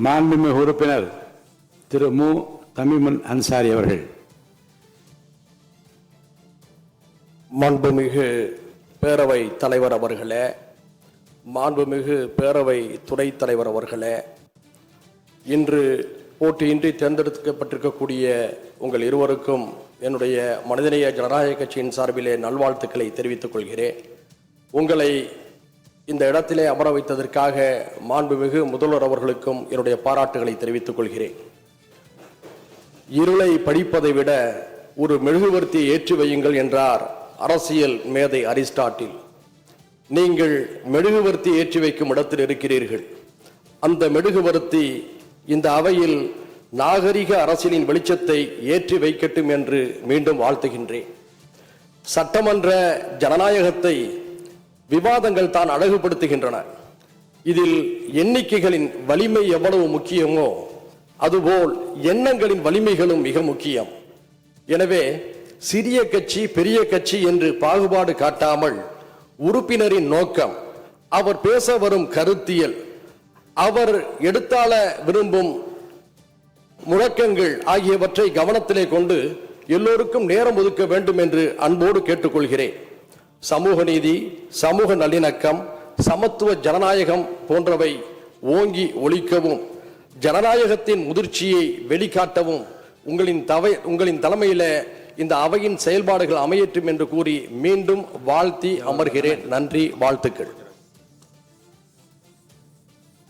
மாண்புமிகு உறுப்பினர் திரு மு தமிமுன் அன்சாரி அவர்கள். மாண்புமிகு பேரவை தலைவர் அவர்களே, மாண்புமிகு பேரவை துணைத் தலைவர் அவர்களே, இன்று போட்டியின்றி தேர்ந்தெடுக்கப்பட்டிருக்கக்கூடிய உங்கள் இருவருக்கும் என்னுடைய மனிதநேய ஜனநாயக கட்சியின் சார்பிலே நல்வாழ்த்துக்களை தெரிவித்துக் கொள்கிறேன். உங்களை இந்த இடத்திலே அமர வைத்ததற்காக மாண்புமிகு முதல்வர் அவர்களுக்கும் என்னுடைய பாராட்டுகளை தெரிவித்துக் கொள்கிறேன். இருளை படிப்பதை விட ஒரு மெழுகுவர்த்தியை ஏற்றி வையுங்கள் என்றார் அரசியல் மேதை அரிஸ்டாட்டில். நீங்கள் மெழுகுவர்த்தி ஏற்றி வைக்கும் இடத்தில் இருக்கிறீர்கள். அந்த மெழுகுவர்த்தி இந்த அவையில் நாகரிக அரசியலின் வெளிச்சத்தை ஏற்றி வைக்கட்டும் என்று மீண்டும் வாழ்த்துகின்றேன். சட்டமன்ற ஜனநாயகத்தை விவாதங்கள் தான் அழகுபடுத்துகின்றன. இதில் எண்ணிக்கைகளின் வலிமை எவ்வளவு முக்கியமோ அதுபோல் எண்ணங்களின் வலிமைகளும் மிக முக்கியம். எனவே சிறிய கட்சி பெரிய கட்சி என்று பாகுபாடு காட்டாமல் உறுப்பினரின் நோக்கம், அவர் பேச வரும் கருத்தியல், அவர் எடுத்தாள விரும்பும் முழக்கங்கள் ஆகியவற்றை கவனத்திலே கொண்டு எல்லோருக்கும் நேரம் ஒதுக்க வேண்டும் என்று அன்போடு கேட்டுக்கொள்கிறேன். சமூக நீதி, சமூக நல்லிணக்கம், சமத்துவ ஜனநாயகம் போன்றவை ஓங்கி ஒலிக்கவும் ஜனநாயகத்தின் முதிர்ச்சியை வெளிக்காட்டவும் உங்களின் தலைமையில இந்த அவையின் செயல்பாடுகள் அமையட்டும் என்று கூறி மீண்டும் வாழ்த்தி அமர்கிறேன். நன்றி, வாழ்த்துக்கள்.